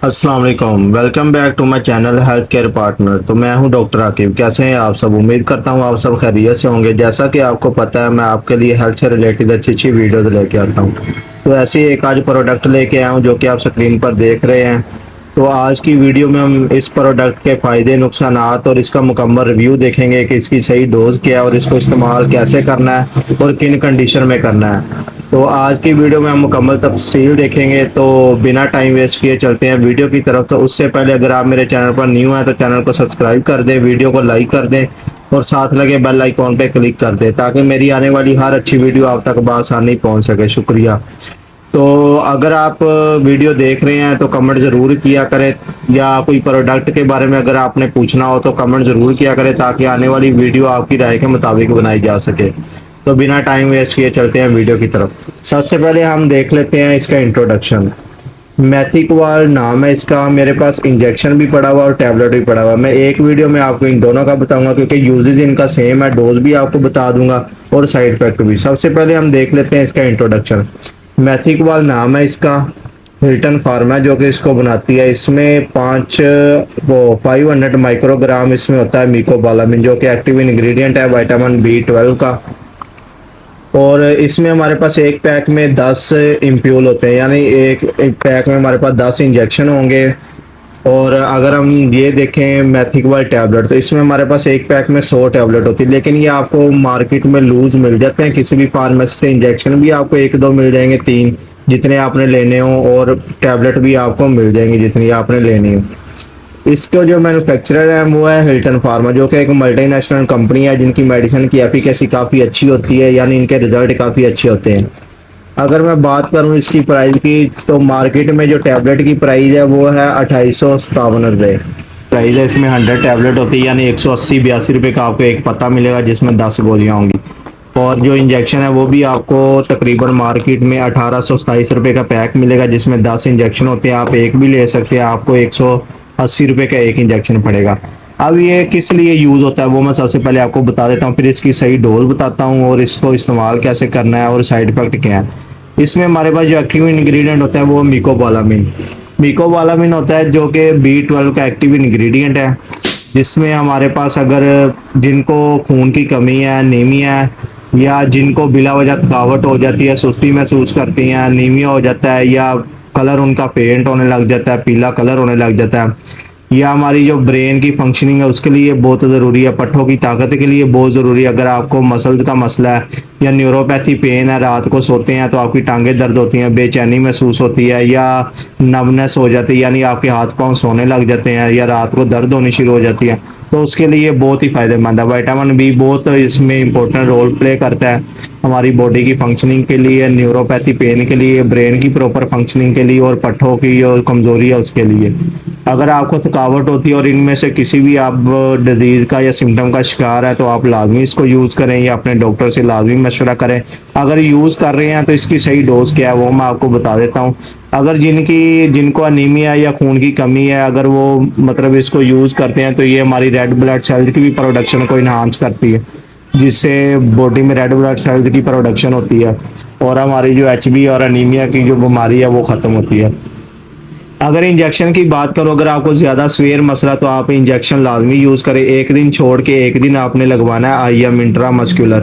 अस्सलाम वालेकुम, welcome back to my channel health care partner. तो मैं हूं डॉक्टर आकिब। कैसे हैं आप सब? उम्मीद करता हूं आप सब खैरियत से होंगे। जैसा कि आपको पता है, मैं आपके लिए हेल्थ से रिलेटेड अच्छी अच्छी वीडियोस लेके आता हूं। तो ऐसे ही एक आज प्रोडक्ट लेके आया हूं जो कि आप स्क्रीन पर देख रहे हैं। तो आज की वीडियो में हम इस प्रोडक्ट के फ़ायदे, नुकसानात और इसका मुकम्मल रिव्यू देखेंगे कि इसकी सही डोज क्या है और इसको इस्तेमाल कैसे करना है और किन कंडीशन में करना है। तो आज की वीडियो में हम मुकम्मल तफसील देखेंगे। तो बिना टाइम वेस्ट किए चलते हैं वीडियो की तरफ। तो उससे पहले अगर आप मेरे चैनल पर न्यू हैं तो चैनल को सब्सक्राइब कर दें, वीडियो को लाइक कर दें और साथ लगे बेल आइकॉन पे क्लिक कर दें ताकि मेरी आने वाली हर अच्छी वीडियो आप तक बआसानी पहुंच सके। शुक्रिया। तो अगर आप वीडियो देख रहे हैं तो कमेंट ज़रूर किया करें, या कोई प्रोडक्ट के बारे में अगर आपने पूछना हो तो कमेंट ज़रूर किया करें ताकि आने वाली वीडियो आपकी राय के मुताबिक बनाई जा सके। तो बिना टाइम वेस्ट किए चलते हैं वीडियो की तरफ। सबसे पहले हम देख लेते हैं इसका इंट्रोडक्शन। मैथिकवाल नाम है इसका। मेरे पास इंजेक्शन भी पड़ा हुआ और टैबलेट भी पड़ा हुआ। मैं एक वीडियो में आपको इन दोनों का बताऊंगा क्योंकि यूजेज इनका सेम है। डोज भी आपको बता दूंगा और साइड इफेक्ट भी। सबसे पहले हम देख लेते हैं इसका इंट्रोडक्शन। मैथिकवाल नाम है इसका। हिल्टन फार्मा जो कि इसको बनाती है। इसमें 500 माइक्रोग्राम इसमें होता है मिकोबालामिन जो कि एक्टिव इंग्रेडिएंट है विटामिन B12 का। और इसमें हमारे पास एक पैक में 10 इम्प्यूल होते हैं, यानी एक पैक में हमारे पास 10 इंजेक्शन होंगे। और अगर हम ये देखें मैथिकवाल टैबलेट तो इसमें हमारे पास एक पैक में 100 टैबलेट होती है, लेकिन ये आपको मार्केट में लूज मिल जाते हैं किसी भी फार्मेसी से। इंजेक्शन भी आपको एक दो मिल जाएंगे, 3 जितने आपने लेने हो, और टैबलेट भी आपको मिल जाएंगे जितनी आपने लेनी हो। इसका जो मैन्युफैक्चरर है वो है हिल्टन फार्मा जो कि एक मल्टीनेशनल कंपनी है जिनकी मेडिसिन की एफिकेसी काफ़ी अच्छी होती है, यानी इनके रिजल्ट काफ़ी अच्छे होते हैं। अगर मैं बात करूं इसकी प्राइस की तो मार्केट में जो टैबलेट की प्राइस है वो है 2857 रुपये प्राइस है। इसमें 100 टैबलेट होती है, यानी 180-82 रुपये का आपको एक पत्ता मिलेगा जिसमें 10 गोलियां होंगी। और जो इंजेक्शन है वो भी आपको तकरीबन मार्केट में 1827 रुपये का पैक मिलेगा जिसमें 10 इंजेक्शन होते हैं। आप एक भी ले सकते हैं, आपको 180 रुपये का एक इंजेक्शन पड़ेगा। अब ये किस लिए यूज़ होता है वो मैं सबसे पहले आपको बता देता हूँ, फिर इसकी सही डोज बताता हूँ और इसको इस्तेमाल कैसे करना है और साइड इफेक्ट क्या है। इसमें हमारे पास जो एक्टिव इंग्रेडिएंट होता है वो मिकोबालामिन मिकोबालामिन होता है जो कि B12 का एक्टिव इंग्रेडिएंट है। जिसमें हमारे पास अगर जिनको खून की कमी है, अनीमिया है, या जिनको बिला वजह थकावट हो जाती है, सुस्ती महसूस करती हैं, अनीमिया हो जाता है, या कलर उनका फेंट होने लग जाता है, पीला कलर होने लग जाता है, या हमारी जो ब्रेन की फंक्शनिंग है उसके लिए बहुत ज़रूरी है, पट्ठों की ताकत के लिए बहुत ज़रूरी है। अगर आपको मसल्स का मसला है या न्यूरोपैथी पेन है, रात को सोते हैं तो आपकी टांगें दर्द होती हैं, बेचैनी महसूस होती है, या नमनेस हो जाती है, यानी आपके हाथ पांव सोने लग जाते हैं, या रात को दर्द होनी शुरू हो जाती है, तो उसके लिए बहुत ही फ़ायदेमंद है। विटामिन B बहुत इसमें इंपॉर्टेंट रोल प्ले करता है हमारी बॉडी की फंक्शनिंग के लिए, न्यूरोपैथी पेन के लिए, ब्रेन की प्रॉपर फंक्शनिंग के लिए, और पट्ठों की जो कमज़ोरी है उसके लिए। अगर आपको थकावट होती है और इनमें से किसी भी आप डिजीज़ का या सिम्टम का शिकार है तो आप लाजमी इसको यूज़ करें या अपने डॉक्टर से लाजमी मशवरा करें। अगर यूज़ कर रहे हैं तो इसकी सही डोज क्या है वो मैं आपको बता देता हूँ। अगर जिनको अनीमिया या खून की कमी है, अगर वो मतलब इसको यूज़ करते हैं तो ये हमारी रेड ब्लड सेल्स की भी प्रोडक्शन को इन्हांस करती है, जिससे बॉडी में रेड ब्लड सेल्स की प्रोडक्शन होती है और हमारी जो HB और अनीमिया की जो बीमारी है वो ख़त्म होती है। अगर इंजेक्शन की बात करो, अगर आपको ज़्यादा स्वेयर मसला तो आप इंजेक्शन लाजमी यूज़ करें। एक दिन छोड़ के एक दिन आपने लगवाना है IM इंट्रामस्कुलर।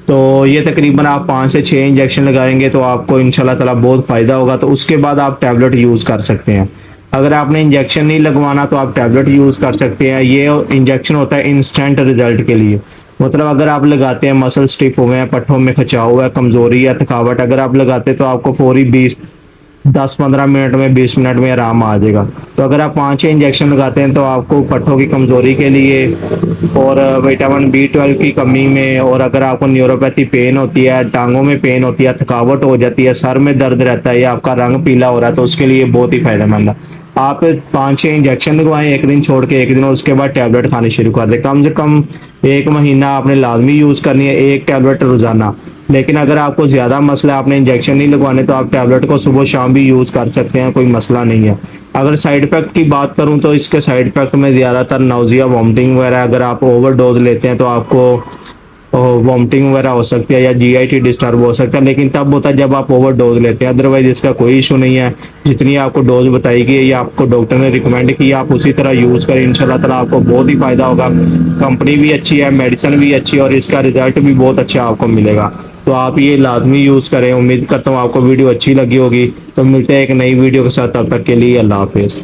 तो ये तकरीबन आप 5 से 6 इंजेक्शन लगाएंगे तो आपको इंशाल्लाह ताला बहुत फ़ायदा होगा। तो उसके बाद आप टैबलेट यूज़ कर सकते हैं। अगर आपने इंजेक्शन नहीं लगवाना तो आप टैबलेट यूज़ कर सकते हैं। ये इंजेक्शन होता है इंस्टेंट रिजल्ट के लिए, मतलब अगर आप लगाते हैं, मसल स्टिफ हो गए हैं, पट्ठों में खिंचाव हुआ है, कमज़ोरी या थकावट, अगर आप लगाते हैं तो आपको फौरी 10-15 मिनट में, 20 मिनट में आराम आ जाएगा। तो अगर आप 5-6 इंजेक्शन लगाते हैं तो आपको पट्ठों की कमज़ोरी के लिए और विटामिन B12 की कमी में, और अगर आपको न्यूरोपैथी पेन होती है, टांगों में पेन होती है, थकावट हो जाती है, सर में दर्द रहता है या आपका रंग पीला हो रहा है तो उसके लिए बहुत ही फायदेमंद है। आप 5-6 इंजेक्शन लगवाएं एक दिन छोड़ के एक दिन, और उसके बाद टैबलेट खानी शुरू कर दें। कम से कम 1 महीना आपने लाजमी यूज़ करनी है, 1 टैबलेट रोज़ाना। लेकिन अगर आपको ज़्यादा मसला है, आपने इंजेक्शन नहीं लगवाने, तो आप टैबलेट को सुबह शाम भी यूज़ कर सकते हैं, कोई मसला नहीं है। अगर साइड इफ़ेक्ट की बात करूं तो इसके साइड इफ़ेक्ट में ज़्यादातर नाउजिया, वॉमिटिंग वगैरह, अगर आप ओवरडोज लेते हैं तो आपको वॉमिटिंग वगैरह हो सकती है या जीआईटी डिस्टर्ब हो सकता है, लेकिन तब होता है जब आप ओवर डोज लेते हैं। अदरवाइज इसका कोई इशू नहीं है। जितनी आपको डोज बताई गई है या आपको डॉक्टर ने रिकमेंड की आप उसी तरह यूज़ करें, इंशाल्लाह ताला आपको बहुत ही फ़ायदा होगा। कंपनी भी अच्छी है, मेडिसिन भी अच्छी है और इसका रिजल्ट भी बहुत अच्छा आपको मिलेगा। तो आप ये लाजमी यूज़ करें। उम्मीद करता हूँ आपको वीडियो अच्छी लगी होगी। तो मिलते हैं एक नई वीडियो के साथ, तब तक के लिए अल्लाह हाफिज़।